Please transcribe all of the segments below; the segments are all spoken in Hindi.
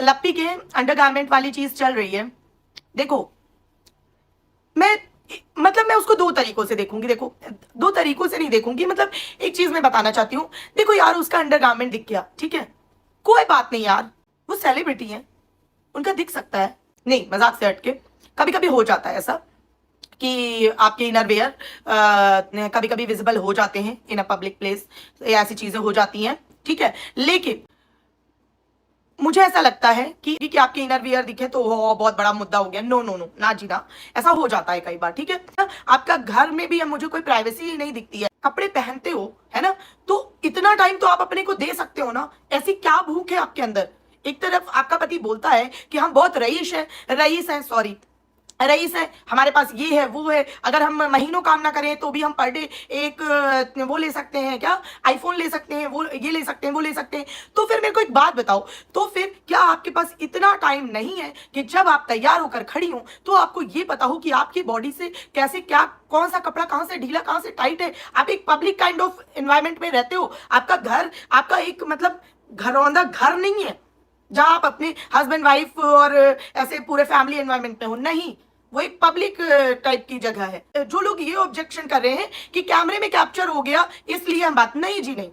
लप्पी के अंडरगारमेंट वाली चीज चल रही है, देखो मैं उसको दो तरीकों से देखूंगी। देखो, दो तरीकों से नहीं देखूंगी, मतलब एक चीज मैं बताना चाहती हूँ। देखो यार, उसका अंडरगारमेंट दिख गया, ठीक है, कोई बात नहीं यार, वो सेलिब्रिटी है, उनका दिख सकता है। नहीं, मजाक से हटके कभी कभी हो जाता है ऐसा कि आपके इनर वेयर कभी कभी विजिबल हो जाते हैं इन अ पब्लिक प्लेस, ऐसी चीजें हो जाती हैं, ठीक है। लेकिन मुझे ऐसा लगता है कि आपके इनर वियर दिखे तो वो बहुत बड़ा मुद्दा हो गया। नो नो नो, ना जी ना, ऐसा हो जाता है कई बार, ठीक है। आपका घर में भी मुझे कोई प्राइवेसी ही नहीं दिखती है, कपड़े पहनते हो, है ना, तो इतना टाइम तो आप अपने को दे सकते हो ना। ऐसी क्या भूख है आपके अंदर? एक तरफ आपका पति बोलता है कि हम बहुत रईस हैं, सॉरी, रईस है, हमारे पास ये है वो है, अगर हम महीनों काम ना करें तो भी हम पर डे एक वो ले सकते हैं, क्या आईफोन ले सकते हैं, वो ये ले सकते हैं, वो ले सकते हैं। तो फिर मेरे को एक बात बताओ, तो फिर क्या आपके पास इतना टाइम नहीं है कि जब आप तैयार होकर खड़ी हो तो आपको ये पता हो कि आपकी बॉडी से कैसे, क्या, कौन सा कपड़ा कहां से ढीला कहां से टाइट है? आप एक पब्लिक काइंड ऑफ एनवायरमेंट में रहते हो, आपका घर, आपका एक मतलब घरौंदा घर नहीं है जहां आप अपने हस्बैंड वाइफ और ऐसे पूरे फैमिली एनवायरमेंट में हो, नहीं, वो एक पब्लिक टाइप की जगह है। जो लोग ये ऑब्जेक्शन कर रहे हैं कि कैमरे में कैप्चर हो गया इसलिए हम बात, नहीं जी नहीं,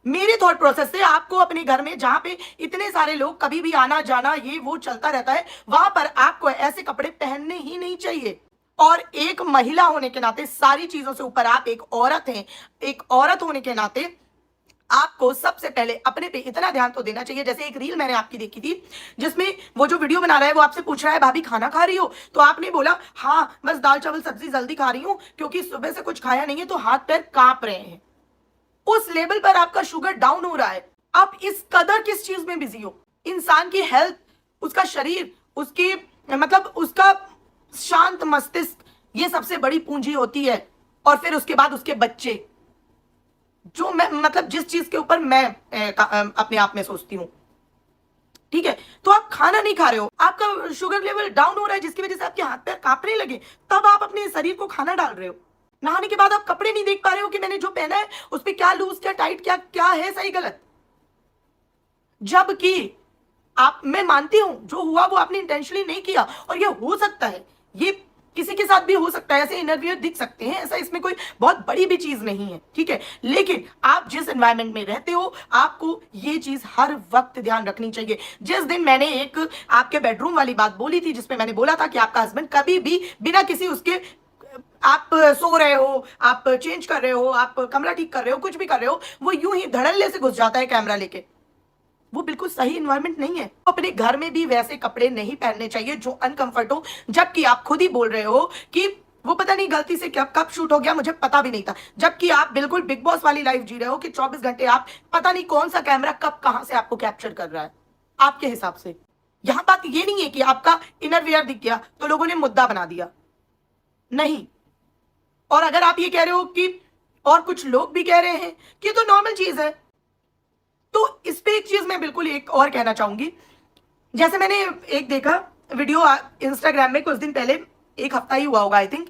मेरे थॉट प्रोसेस से आपको अपने घर में जहां पे इतने सारे लोग कभी भी आना जाना ये वो चलता रहता है, वहां पर आपको ऐसे कपड़े पहनने ही नहीं चाहिए। और एक महिला होने के नाते, सारी चीजों से ऊपर आप एक औरत हैं, एक औरत होने के नाते आपको सबसे पहले अपने पे इतना ध्यान तो देना चाहिए। जैसे एक रील मैंने आपकी देखी थी जिसमें वो जो वीडियो बना रहा है वो आपसे पूछ रहा है, भाभी खाना खा रही हो? तो आपने बोला हाँ, बस दाल चावल सब्जी जल्दी खा रही हूं क्योंकि सुबह से कुछ खाया नहीं है तो हाथ पैर कांप रहे हैं। उस लेवल पर आपका शुगर डाउन हो रहा है, आप इस कदर किस चीज में बिजी हो? इंसान की हेल्थ, उसका शरीर, उसकी मतलब उसका शांत मस्तिष्क, ये सबसे बड़ी पूंजी होती है। और फिर उसके बाद उसके बच्चे, जो मैं मतलब जिस चीज के ऊपर मैं अपने आप में सोचती हूँ, ठीक है। तो आप खाना नहीं खा रहे हो, आपका शुगर लेवल डाउन हो रहा है जिसकी वजह से आपके हाथ पैर कांपने लगे, तब आप अपने शरीर को खाना डाल रहे हो। नहाने के बाद आप कपड़े नहीं देख पा रहे हो कि मैंने जो पहना है उस पर क्या लूज, क्या टाइट, क्या क्या है सही गलत। जबकि आप, मैं मानती हूं जो हुआ वो आपने इंटेंशनली नहीं किया, और ये हो सकता है, ये किसी के साथ भी हो सकता है, ऐसे इनरवियर दिख सकते हैं, ऐसा इसमें कोई बहुत बड़ी भी चीज नहीं है, ठीक है। लेकिन आप जिस एनवायरनमेंट में रहते हो आपको ये चीज हर वक्त ध्यान रखनी चाहिए। जिस दिन मैंने एक आपके बेडरूम वाली बात बोली थी जिसमें मैंने बोला था कि आपका हस्बैंड कभी भी बिना किसी उसके, आप सो रहे हो, आप चेंज कर रहे हो, आप कमरा ठीक कर रहे हो, कुछ भी कर रहे हो, वो यूं ही धड़ल्ले से घुस जाता है कैमरा लेके, वो बिल्कुल सही इन्वायरमेंट नहीं है। तो अपने घर में भी वैसे कपड़े नहीं पहनने चाहिए जो अनकंफर्ट हो, जबकि आप खुद ही बोल रहे हो कि वो पता नहीं गलती से कब शूट हो गया, मुझे पता भी नहीं था। जबकि आप बिल्कुल बिग बॉस वाली लाइफ जी रहे हो कि 24 घंटे आप, पता नहीं कौन सा कैमरा कब कहां से आपको कैप्चर कर रहा है आपके हिसाब से। यहां बात ये नहीं है कि आपका इनर वेयर दिख गया तो लोगों ने मुद्दा बना दिया, नहीं। और अगर आप ये कह रहे हो कि, और कुछ लोग भी कह रहे हैं कि तो नॉर्मल चीज है, तो इस पे एक चीज मैं बिल्कुल एक और कहना चाहूंगी। जैसे मैंने एक देखा वीडियो इंस्टाग्राम में कुछ दिन पहले, एक हफ्ता ही हुआ होगा I think,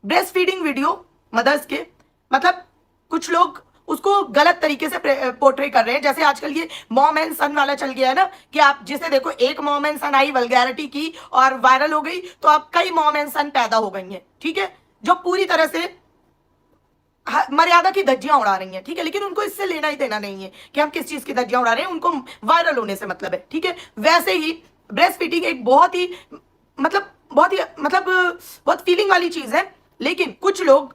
breast feeding video mothers के, मतलब कुछ लोग उसको गलत तरीके से पोर्ट्रे कर रहे हैं। जैसे आजकल ये मॉम एंड सन वाला चल गया है ना, कि आप जिसे देखो, एक मॉम एंड सन आई, वल्गैरिटी की और वायरल हो गई, तो अब कई मॉम एंड सन पैदा हो गई हैं, ठीक है, जो पूरी तरह से मर्यादा की धज्जियां उड़ा रही हैं, ठीक है। लेकिन उनको इससे लेना ही देना नहीं है कि हम किस चीज की धज्जियां उड़ा रहे हैं, उनको वायरल होने से मतलब है, ठीक है। वैसे ही ब्रेस्ट फीडिंग एक बहुत ही बहुत फीलिंग वाली चीज है। लेकिन कुछ लोग,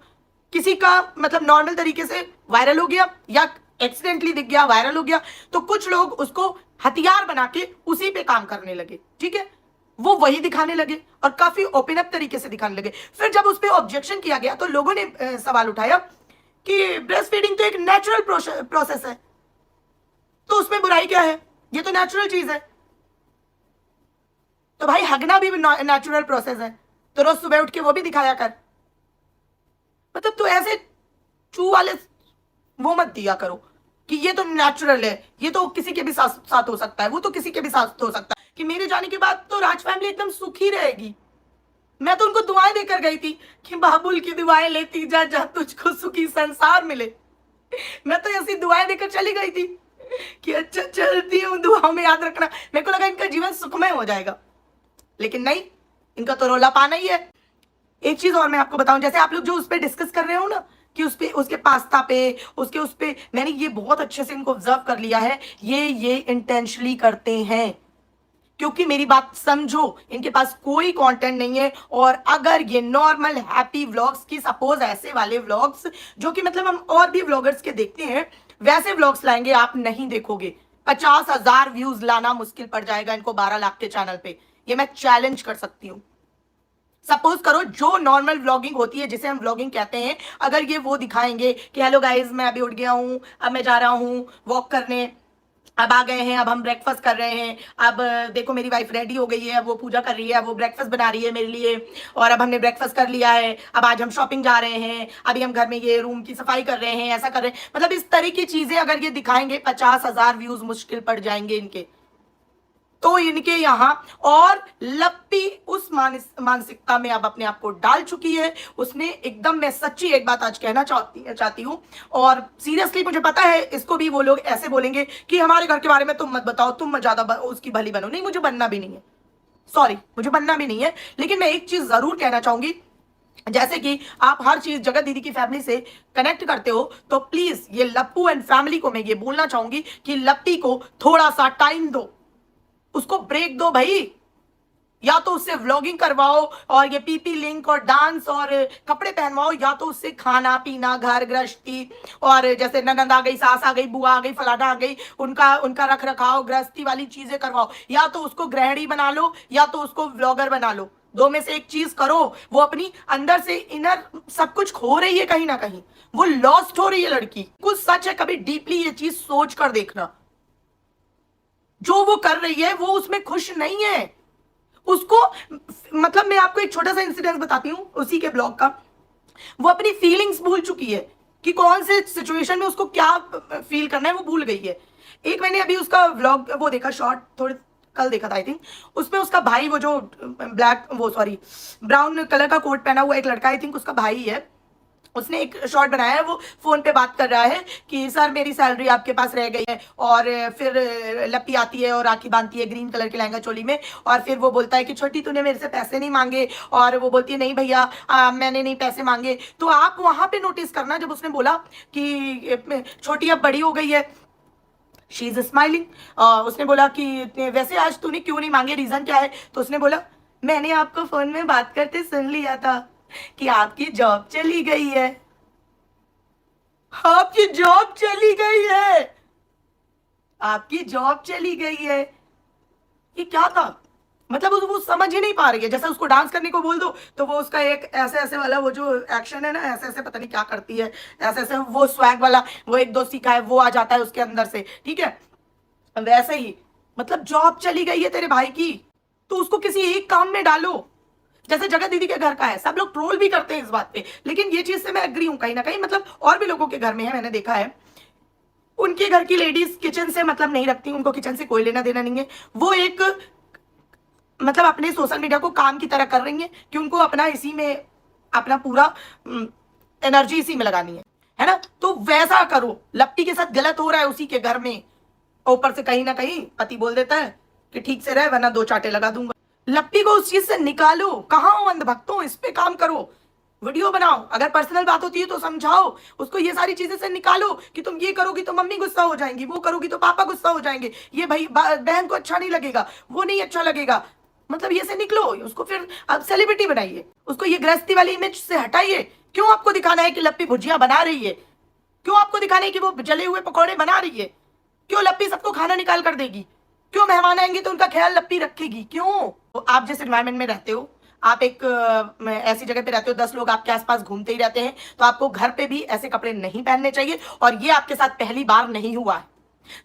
किसी का मतलब नॉर्मल तरीके से वायरल हो गया या एक्सीडेंटली दिख गया वायरल हो गया, तो कुछ लोग उसको हथियार बना के उसी पे काम करने लगे, ठीक है। वो वही दिखाने लगे और काफी ओपन अप तरीके से दिखाने लगे। फिर जब उस पर ऑब्जेक्शन किया गया तो लोगों ने सवाल उठाया कि ब्रेस्ट फीडिंग तो एक नेचुरल प्रोसेस है, तो उसमें बुराई क्या है, ये तो नेचुरल चीज है। तो भाई हगना भी नेचुरल प्रोसेस है, तो रोज सुबह उठ के वो भी दिखाया कर। मतलब तो ऐसे चू वाले वो मत दिया करो कि ये तो नेचुरल है, ये तो किसी के भी साथ हो सकता है, वो तो किसी के भी साथ हो सकता है, कि मेरे जाने के बाद तो राज फैमिली एकदम सुखी रहेगी। मैं तो उनको दुआएं देकर गई थी कि बाबुल की दुआएं लेती जा, जा तुझको सुखी संसार मिले। मैं तो ऐसी दुआएं देकर चली गई थी। कि अच्छा चलती हूँ, दुआ में याद रखना। मेरे को लगा इनका जीवन सुखमय हो जाएगा, लेकिन नहीं, इनका तो रौला पाना ही है। एक चीज और मैं आपको बताऊं, जैसे आप लोग जो उस पर डिस्कस कर रहे हो ना, कि उस पे, उसके पास्ता पे, उसके उस पे, मैंने ये बहुत अच्छे से इनको ऑब्जर्व कर लिया है, ये इंटेंशनली करते हैं। क्योंकि मेरी बात समझो, इनके पास कोई कंटेंट नहीं है। और अगर ये नॉर्मल हैप्पी व्लॉग्स की, सपोज ऐसे वाले व्लॉग्स जो कि मतलब हम और भी व्लॉगर्स के देखते हैं, वैसे व्लॉग्स लाएंगे, आप नहीं देखोगे। 50,000 व्यूज लाना मुश्किल पड़ जाएगा इनको 12 लाख के चैनल पे, ये मैं चैलेंज कर सकती हूँ। सपोज करो जो नॉर्मल व्लॉगिंग होती है, जिसे हम व्लॉगिंग कहते हैं, अगर ये वो दिखाएंगे कि हेलो गाइज मैं अभी उठ गया हूँ, अब मैं जा रहा हूँ वॉक करने, अब आ गए हैं, अब हम ब्रेकफास्ट कर रहे हैं, अब देखो मेरी वाइफ रेडी हो गई है, अब वो पूजा कर रही है, अब वो ब्रेकफास्ट बना रही है मेरे लिए, और अब हमने ब्रेकफास्ट कर लिया है, अब आज हम शॉपिंग जा रहे हैं, अभी हम घर में ये रूम की सफाई कर रहे हैं, ऐसा कर रहे हैं, मतलब इस तरह की चीजें अगर ये दिखाएंगे, 50,000 व्यूज मुश्किल पड़ जाएंगे इनके। तो इनके यहाँ, और लप्पी उस मानसिकता में अब अपने आप को डाल चुकी है। उसने एकदम, मैं सच्ची एक बात आज कहना चाहती हूँ, और सीरियसली मुझे पता है इसको भी वो लोग ऐसे बोलेंगे कि हमारे घर के बारे में तुम मत बताओ, तुम ज्यादा उसकी भली बनो। नहीं, मुझे बनना भी नहीं है, सॉरी, मुझे बनना भी नहीं है। लेकिन मैं एक चीज जरूर कहना चाहूंगी, जैसे कि आप हर चीज जगत दीदी की फैमिली से कनेक्ट करते हो, तो प्लीज ये लप्पू एंड फैमिली को मैं ये बोलना चाहूंगी कि लप्पी को थोड़ा सा टाइम दो, उसको ब्रेक दो भाई। या तो उससे व्लॉगिंग करवाओ और ये पीपी लिंक और डांस और कपड़े पहनवाओ, या तो उससे खाना पीना, घर गृहस्थी, और जैसे ननद आ गई, सास आ गई, बुआ आ गई, फलाना आ गई, उनका उनका रख रखाव, गृहस्थी वाली चीजें करवाओ। या तो उसको गृहिणी बना लो, या तो उसको व्लॉगर बना लो, दो में से एक चीज करो। वो अपनी अंदर से इनर सब कुछ खो रही है, कहीं ना कहीं वो लॉस्ट हो रही है लड़की। कुछ सच है, कभी डीपली ये चीज सोच कर देखना, जो वो कर रही है वो उसमें खुश नहीं है। उसको, मतलब मैं आपको एक छोटा सा इंसिडेंस बताती हूँ उसी के ब्लॉग का। वो अपनी फीलिंग्स भूल चुकी है कि कौन से सिचुएशन में उसको क्या फील करना है, वो भूल गई है। एक मैंने अभी उसका व्लॉग वो देखा, शॉर्ट थोड़े कल देखा था आई थिंक, उसमें उसका भाई, वो जो ब्लैक, वो सॉरी ब्राउन कलर का कोट पहना हुआ एक लड़का, आई थिंक उसका भाई है, उसने एक शॉर्ट बनाया है, वो फोन पे बात कर रहा है कि सर मेरी सैलरी आपके पास रह गई है, और फिर लप्पी आती है और राखी बांधती है ग्रीन कलर के लहंगा चोली में, और फिर वो बोलता है कि छोटी तूने मेरे से पैसे नहीं मांगे, और वो बोलती है नहीं भैया मैंने नहीं पैसे मांगे। तो आप वहां पे नोटिस करना, जब उसने बोला कि छोटी अब बड़ी हो गई है, शी इज स्माइलिंग, उसने बोला कि वैसे आज तूने क्यों नहीं मांगे, रीजन क्या है? तो उसने बोला मैंने आपको फोन में बात करते सुन लिया था कि आपकी जॉब चली गई है। आपकी जॉब चली गई है, आपकी जॉब चली गई है। ये क्या था? मतलब वो समझ ही नहीं पा रही है। जैसे उसको डांस करने को बोल दो तो वो उसका एक ऐसे ऐसे वाला वो जो एक्शन है ना, ऐसे ऐसे पता नहीं क्या करती है, ऐसे ऐसे वो स्वैग वाला वो एक दो सीखा है, वो आ जाता है उसके अंदर से, ठीक है। वैसे ही मतलब जॉब चली गई है तेरे भाई की, तो उसको किसी एक काम में डालो। जैसे जगत दीदी के घर का है, सब लोग ट्रोल भी करते हैं इस बात पे, लेकिन ये चीज से मैं एग्री हूं कहीं ना कहीं। मतलब और भी लोगों के घर में है, मैंने देखा है, उनके घर की लेडीज किचन से मतलब नहीं रखती, उनको किचन से कोई लेना देना नहीं है। वो एक मतलब अपने सोशल मीडिया को काम की तरह कर रही है कि उनको अपना इसी में अपना पूरा एनर्जी इसी में लगानी है ना। तो वैसा करो, लप्पी के साथ गलत हो रहा है उसी के घर में, ऊपर से कहीं ना कहीं पति बोल देता है कि ठीक से रहे वरना दो चाटे लगा दूंगा। लप्पी को उस चीज से निकालो, कहाँ हो अंधभक्तों, इस पे काम करो, वीडियो बनाओ, अगर पर्सनल बात होती है तो समझाओ उसको, ये सारी चीजें से निकालो कि तुम ये करोगी तो मम्मी गुस्सा हो जाएंगी, वो करोगी तो पापा गुस्सा हो जाएंगे, ये भाई बहन को अच्छा नहीं लगेगा, वो नहीं अच्छा लगेगा। मतलब ये से निकलो, उसको फिर अब सेलिब्रिटी बनाइए, उसको ये गृहस्थी वाली इमेज से हटाइए। क्यों आपको दिखाना है कि लप्पी भुजिया बना रही है? क्यों आपको दिखाना है कि वो जले हुए पकौड़े बना रही है? क्यों लप्पी सबको खाना निकाल कर देगी? क्यों मेहमान आएंगे तो उनका ख्याल लप्पी रखेगी? क्यों? तो आप जिस एनवायरमेंट में रहते हो, आप एक ऐसी जगह पे रहते हो, 10 लोग आपके आसपास घूमते ही रहते हैं, तो आपको घर पे भी ऐसे कपड़े नहीं पहनने चाहिए। और ये आपके साथ पहली बार नहीं हुआ है।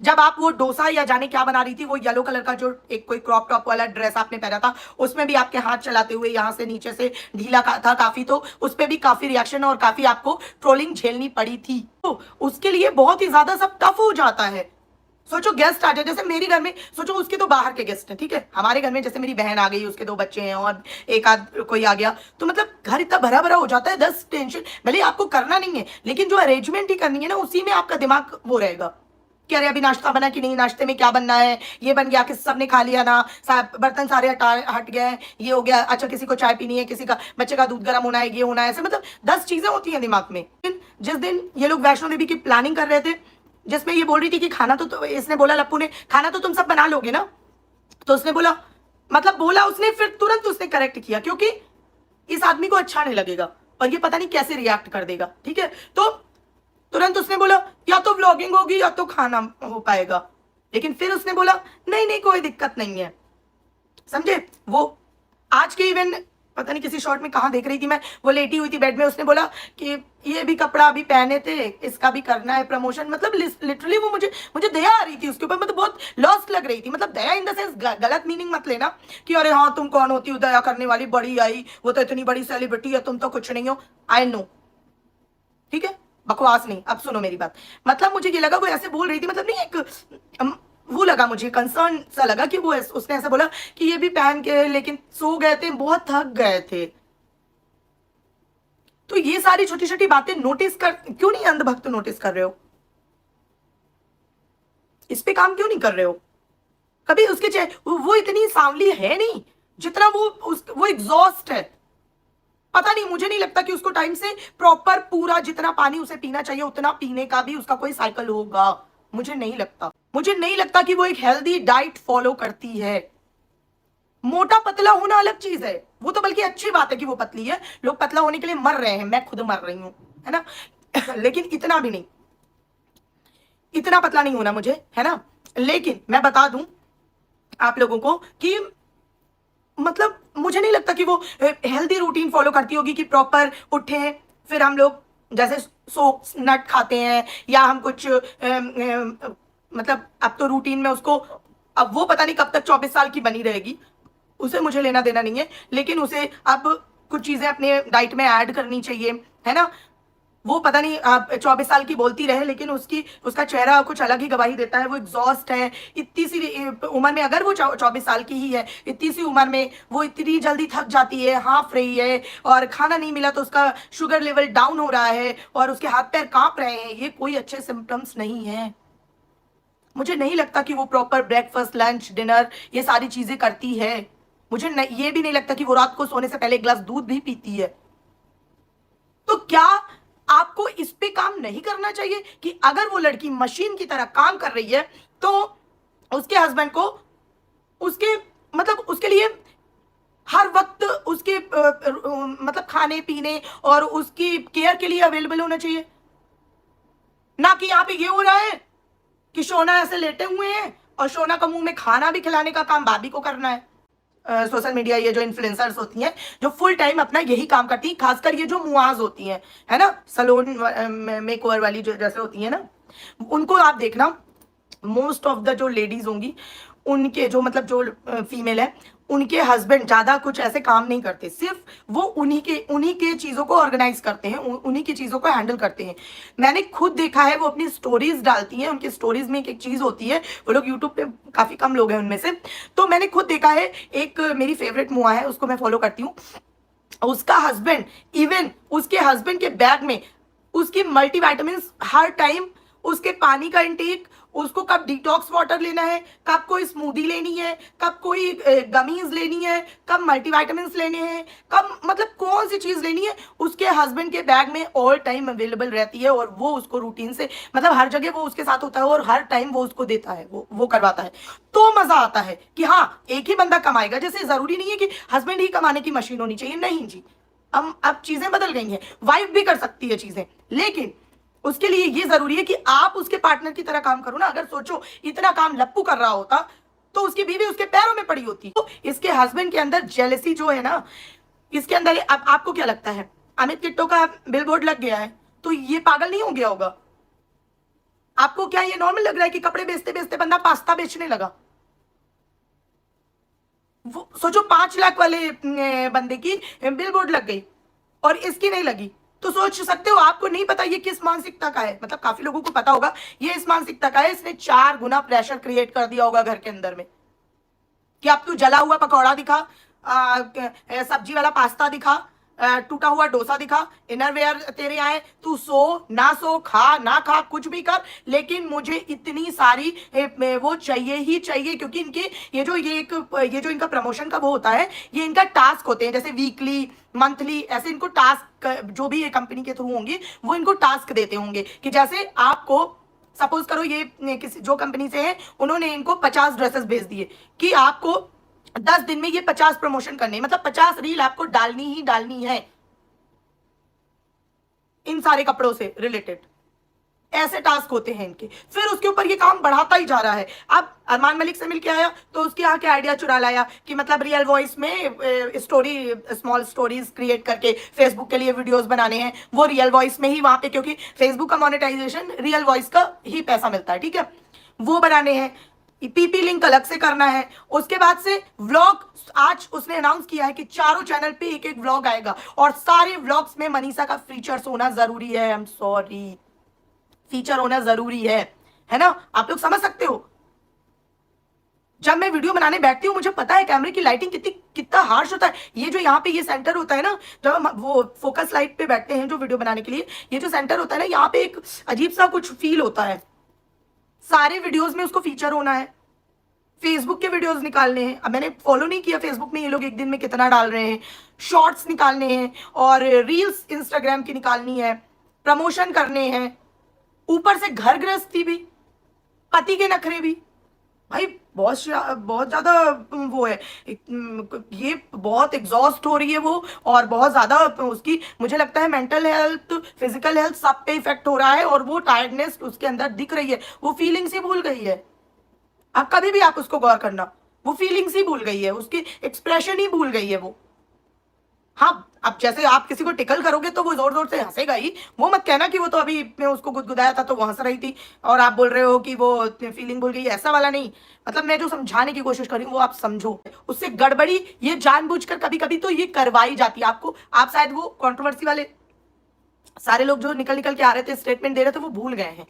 जब आप वो डोसा या जाने क्या बना रही थी, वो येलो कलर का जो एक कोई क्रॉप टॉप वाला ड्रेस आपने पहना था, उसमें भी आपके हाथ चलाते हुए यहाँ से नीचे से ढीला था काफी, तो उस पर भी काफी रिएक्शन और काफी आपको ट्रोलिंग झेलनी पड़ी थी। तो उसके लिए बहुत ही ज्यादा सब टफ हो जाता है। सोचो गेस्ट आ जाए, जैसे मेरे घर में सोचो, उसके तो बाहर के गेस्ट हैं, ठीक है, हमारे घर में जैसे मेरी बहन आ गई, उसके 2 बच्चे हैं और एक आध कोई आ गया, तो मतलब घर इतना भरा भरा हो जाता है। 10 टेंशन भले आपको करना नहीं है, लेकिन जो अरेंजमेंट ही करनी है ना, उसी में आपका दिमाग वो रहेगा। कि अरे अभी नाश्ता बना कि नहीं, नाश्ते में क्या बनना है, ये बन गया कि सबने खा लिया ना, बर्तन सारे हट गए, ये हो गया, अच्छा किसी को चाय पीनी है, किसी का बच्चे का दूध गर्म होना है, ये होना है, ऐसे मतलब 10 चीजें होती हैं दिमाग में। जिस दिन ये लोग वैष्णो देवी की प्लानिंग कर रहे थे, जिसमें ये बोल रही थी कि खाना तो इसने बोला लप्पू ने, खाना तो तुम सब बना लोगे ना, तो उसने बोला, मतलब बोला उसने, फिर तुरंत उसने करेक्ट किया क्योंकि इस आदमी को अच्छा नहीं लगेगा और ये पता नहीं कैसे रिएक्ट कर देगा, ठीक है। तो तुरंत उसने बोला या तो व्लॉगिंग होगी या तो खाना हो पाएगा, लेकिन फिर उसने बोला नहीं नहीं कोई दिक्कत नहीं है, समझे। वो आज के इवेंट पता नहीं किसी शॉर्ट में कहाँ देख रही थी मैं, वो लेटी हुई थी बेड में, उसने बोला कि ये भी कपड़ा अभी पहने थे, इसका भी करना है प्रमोशन, मतलब लिटरली वो मुझे दया आ रही थी उसके ऊपर, मतलब बहुत लॉस्ट लग रही थी, मतलब दया इन द सेंस गलत मीनिंग मत लेना कि अरे हाँ तुम कौन होती हो दया करने वाली, बड़ी आई, वो तो इतनी बड़ी सेलिब्रिटी है, तुम तो कुछ नहीं हो, आई नो, ठीक है, बकवास नहीं। अब सुनो मेरी बात, मतलब मुझे ये लगा वो ऐसे बोल रही थी, मतलब नहीं एक वो लगा मुझे कंसर्न सा लगा कि वो उसने ऐसा बोला कि ये भी पहन के, लेकिन सो गए थे, बहुत थक गए थे। तो ये सारी छोटी छोटी बातें नोटिस कर, क्यों नहीं अंधभक्त नोटिस कर रहे हो, इस पे काम क्यों नहीं कर रहे हो कभी। उसके वो इतनी सांवली है नहीं जितना वो एग्जॉस्ट है। पता नहीं, मुझे नहीं लगता कि उसको टाइम से प्रॉपर पूरा जितना पानी उसे पीना चाहिए उतना पीने का भी उसका कोई साइकिल होगा, मुझे नहीं लगता कि वो एक हेल्दी डाइट फॉलो करती है। मोटा पतला होना अलग चीज है, वो तो बल्कि अच्छी बात है कि वो पतली है, लोग पतला होने के लिए मर रहे हैं, मैं खुद मर रही हूं, है ना लेकिन इतना भी नहीं, इतना पतला नहीं होना मुझे, है ना। लेकिन मैं बता दूं आप लोगों को कि मतलब मुझे नहीं लगता कि वो हेल्दी रूटीन फॉलो करती होगी कि प्रॉपर उठे, फिर हम लोग जैसे सोक्स नट खाते हैं या हम कुछ मतलब अब तो रूटीन में उसको, अब वो पता नहीं कब तक 24 साल की बनी रहेगी, उसे मुझे लेना देना नहीं है, लेकिन उसे अब कुछ चीजें अपने डाइट में ऐड करनी चाहिए, है ना। वो पता नहीं 24 साल की बोलती रहे, लेकिन उसका चेहरा कुछ अलग ही गवाही देता है, वो एग्जॉस्ट है इतनी सी उम्र में, अगर वो 24 साल की ही है, इतनी सी उम्र में वो इतनी जल्दी थक जाती है, हाफ रही है, और खाना नहीं मिला तो उसका शुगर लेवल डाउन हो रहा है और उसके हाथ पैर कांप रहे हैं, ये कोई अच्छे सिम्टम्स नहीं है। मुझे नहीं लगता कि वो प्रॉपर ब्रेकफास्ट लंच डिनर ये सारी चीजें करती है, मुझे ये भी नहीं लगता कि वो रात को सोने से पहले एक गिलास दूध भी पीती है। तो क्या आपको इस पे काम नहीं करना चाहिए कि अगर वो लड़की मशीन की तरह काम कर रही है तो उसके हस्बैंड को उसके मतलब उसके लिए हर वक्त उसके मतलब खाने पीने और उसकी केयर के लिए अवेलेबल होना चाहिए, ना कि यहां पे ये हो रहा है कि शोना ऐसे लेटे हुए हैं और शोना का मुंह में खाना भी खिलाने का काम भाभी को करना है। सोशल मीडिया ये जो इन्फ्लुएंसर्स होती हैं जो फुल टाइम अपना यही काम करती हैं, खासकर ये जो मुआज होती हैं, है ना, सलोन मेकओवर वाली जो जैसे होती है ना, उनको आप देखना मोस्ट ऑफ द जो लेडीज होंगी उनके जो मतलब जो फीमेल है उनके हस्बैंड ज्यादा कुछ ऐसे काम नहीं करते, सिर्फ वो उन्हीं के चीजों को ऑर्गेनाइज करते हैं, उन्हीं की चीजों को हैंडल करते हैं। मैंने खुद देखा है, वो अपनी स्टोरीज डालती हैं, उनकी स्टोरीज में एक चीज होती है, वो लोग यूट्यूब पे काफी कम लोग हैं उनमें से, तो मैंने खुद देखा है, एक मेरी फेवरेट मुआ है उसको मैं फॉलो करती हूँ, उसका हस्बैंड, इवन उसके हस्बैंड के बैग में उसकी मल्टीविटामिन हर टाइम, उसके पानी का इंटेक, उसको कब डिटॉक्स वाटर लेना है, कब कोई स्मूदी लेनी है, कब कोई गमीज लेनी है, कब मल्टीविटामिन लेने हैं, कब मतलब कौन सी चीज लेनी है, उसके हस्बैंड के बैग में ऑल टाइम अवेलेबल रहती है और वो उसको रूटीन से मतलब हर जगह वो उसके साथ होता है और हर टाइम वो उसको देता है, वो करवाता है। तो मजा आता है कि हाँ एक ही बंदा कमाएगा, जैसे जरूरी नहीं है कि हस्बैंड ही कमाने की मशीन होनी चाहिए, नहीं जी, अब चीजें बदल गई हैं, वाइफ भी कर सकती है चीजें, लेकिन उसके लिए ये जरूरी है कि आप उसके पार्टनर की तरह काम करो ना। अगर सोचो इतना काम लप्पू कर रहा होता तो उसकी बीवी उसके पैरों में पड़ी होती। तो इसके हस्बैंड के अंदर जेलसी जो है ना, इसके अंदर अब आपको क्या लगता है, अमित किट्टो का बिलबोर्ड लग गया है तो ये पागल नहीं हो गया होगा? आपको क्या ये नॉर्मल लग रहा है कि कपड़े बेचते बेचते बंदा पास्ता बेचने लगा? वो सोचो 5 लाख वाले बंदे की बिलबोर्ड लग गई और इसकी नहीं लगी, तो सोच सकते हो, आपको नहीं पता ये किस मानसिकता का है, मतलब काफी लोगों को पता होगा ये इस मानसिकता का है, इसने 4 गुना प्रेशर क्रिएट कर दिया होगा घर के अंदर में कि अब तू जला हुआ पकौड़ा दिखा, सब्जी वाला पास्ता दिखा, टूटा हुआ डोसा दिखा, इनरवेयर तेरे आए, तू सो ना सो, खा ना खा, कुछ भी कर, लेकिन मुझे इतनी सारी वो चाहिए ही चाहिए, क्योंकि इनके ये जो इनका प्रमोशन का वो होता है, ये इनका टास्क होते हैं, जैसे वीकली मंथली ऐसे इनको टास्क, जो भी ये कंपनी के थ्रू होंगे वो इनको टास्क देते होंगे कि जैसे आपको सपोज करो ये किसी जो कंपनी से है, उन्होंने इनको 50 ड्रेसेस भेज दिए कि आपको 10 दिन में ये 50 प्रमोशन करने, मतलब 50 रील आपको डालनी ही डालनी है इन सारे कपड़ों से रिलेटेड। ऐसे टास्क होते हैं इनके, फिर उसके ऊपर ये काम बढ़ाता ही जा रहा है। अब अरमान मलिक से मिलके आया तो उसके यहाँ के आइडिया चुरा लाया कि मतलब रियल वॉइस में स्टोरी, स्मॉल स्टोरीज क्रिएट करके फेसबुक के लिए वीडियोस बनाने हैं, वो रियल वॉइस में ही वहां पे, क्योंकि फेसबुक का मोनेटाइजेशन रियल वॉइस का ही पैसा मिलता है, ठीक है, वो बनाने हैं, पीपी लिंक अलग से करना है। उसके बाद से व्लॉग, आज उसने अनाउंस किया है कि चारों चैनल पे एक एक व्लॉग आएगा, और सारे व्लॉग्स में मनीषा का फीचर्स होना जरूरी है। आई एम सॉरी, फीचर होना जरूरी है ना, आप लोग समझ सकते हो। जब मैं वीडियो बनाने बैठती हूँ मुझे पता है कैमरे की लाइटिंग कितना हार्श होता है। ये जो यहाँ पे ये सेंटर होता है ना, जब हम वो फोकस लाइट पे बैठते हैं जो वीडियो बनाने के लिए, ये जो सेंटर होता है ना, यहाँ पे एक अजीब सा कुछ फील होता है। सारे वीडियोस में उसको फीचर होना है, फेसबुक के वीडियोस निकालने हैं। अब मैंने फॉलो नहीं किया फेसबुक में ये लोग एक दिन में कितना डाल रहे हैं, शॉर्ट्स निकालने हैं और रील्स इंस्टाग्राम की निकालनी है, प्रमोशन करने हैं, ऊपर से घर गृहस्थी भी, पति के नखरे भी। भाई बहुत ज्यादा वो है, ये बहुत एग्जॉस्ट हो रही है वो, और बहुत ज्यादा उसकी मुझे लगता है मेंटल हेल्थ, फिजिकल हेल्थ सब पे इफेक्ट हो रहा है, और वो टायर्डनेस उसके अंदर दिख रही है, वो फीलिंग्स ही भूल गई है। अब कभी भी आप उसको गौर करना, वो फीलिंग्स ही भूल गई है, उसकी एक्सप्रेशन ही भूल गई है वो। हाँ, अब जैसे आप किसी को टिकल करोगे तो वो जोर जोर से हंसेगा ही, वो मत कहना कि वो तो अभी मैं उसको गुदगुदाया था तो वो हंस रही थी और आप बोल रहे हो कि वो फीलिंग भूल गई, ऐसा वाला नहीं। मतलब मैं जो समझाने की कोशिश कर रही हूँ वो आप समझो, उससे गड़बड़ी ये जानबूझकर कभी कभी तो ये करवाई जाती है आपको। आप शायद वो कंट्रोवर्सी वाले सारे लोग जो निकल निकल के आ रहे थे, स्टेटमेंट दे रहे थे, वो भूल गए हैं।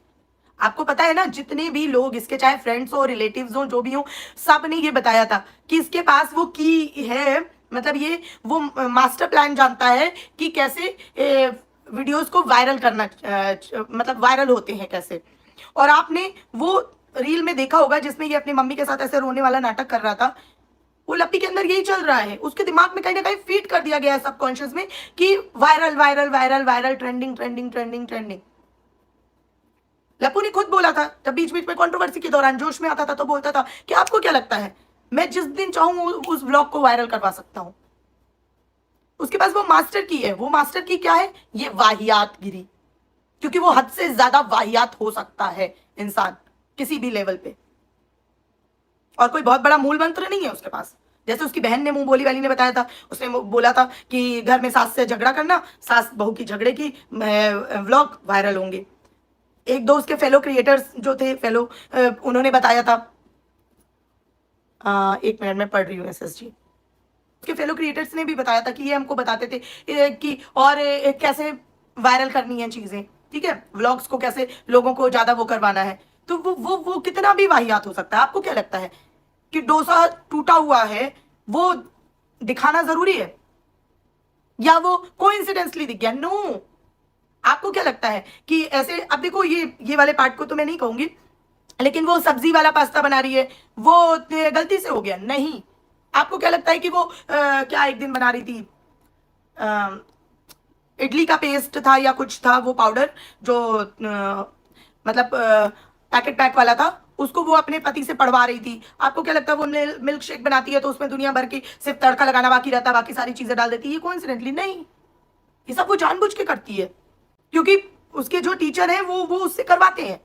आपको पता है ना, जितने भी लोग इसके, चाहे फ्रेंड्स हो, रिलेटिव्स हो, जो भी हो, सब ने ये बताया था कि इसके पास वो की है, मतलब ये वो मास्टर प्लान जानता है कि कैसे वीडियोस को वायरल करना, मतलब वायरल होते हैं कैसे। और आपने वो रील में देखा होगा जिसमें ये अपनी मम्मी के साथ ऐसे रोने वाला नाटक कर रहा था, वो लप्पी के अंदर यही चल रहा है, उसके दिमाग में कहीं ना कहीं फीड कर दिया गया है सबकॉन्शियस में कि viral viral viral viral, trending trending trending trending. लप्पू ने खुद बोला था, जब बीच बीच में कंट्रोवर्सी के दौरान जोश में आता था तो बोलता था कि आपको क्या लगता है, मैं जिस दिन चाहूं उस ब्लॉग को वायरल करवा सकता हूं। उसके पास वो मास्टर की है, वो मास्टर की क्या है, ये वाहियात गिरी, क्योंकि वो हद से ज्यादा वाहियात हो सकता है इंसान किसी भी लेवल पे, और कोई बहुत बड़ा मूल मंत्र नहीं है उसके पास। जैसे उसकी बहन ने, मुंह बोली वाली ने बताया था, उसने बोला था कि घर में सास से झगड़ा करना, सास बहू की झगड़े की व्लॉग वायरल होंगे। एक दो उसके फेलो क्रिएटर्स जो थे, फेलो, उन्होंने बताया था, एक मिनट में पढ़ रही हूँ एसएसजी, उसके फेलो क्रिएटर्स ने भी बताया था कि ये हमको बताते थे कि और कैसे वायरल करनी है चीजें, ठीक है, व्लॉग्स को कैसे लोगों को ज्यादा वो करवाना है। तो वो कितना भी वाहियात हो सकता है। आपको क्या लगता है कि डोसा टूटा हुआ है वो दिखाना जरूरी है, या वो कोइंसिडेंसली दिख गया? नो। आपको क्या लगता है कि ऐसे, अब देखो ये वाले पार्ट को तो मैं नहीं कहूंगी, लेकिन वो सब्जी वाला पास्ता बना रही है, वो गलती से हो गया? नहीं। आपको क्या लगता है कि वो क्या एक दिन बना रही थी, इडली का पेस्ट था या कुछ था, वो पाउडर जो मतलब पैकेट पैक वाला था, उसको वो अपने पति से पढ़वा रही थी। आपको क्या लगता है वो मिल्क शेक बनाती है तो उसमें दुनिया भर की सिर्फ तड़का लगाना बाकी रहता है, बाकी सारी चीजें डाल देती है? ये कोइंसिडेंटली नहीं, ये सब वो जानबूझ के करती है, क्योंकि उसके जो टीचर हैं वो उससे करवाते हैं।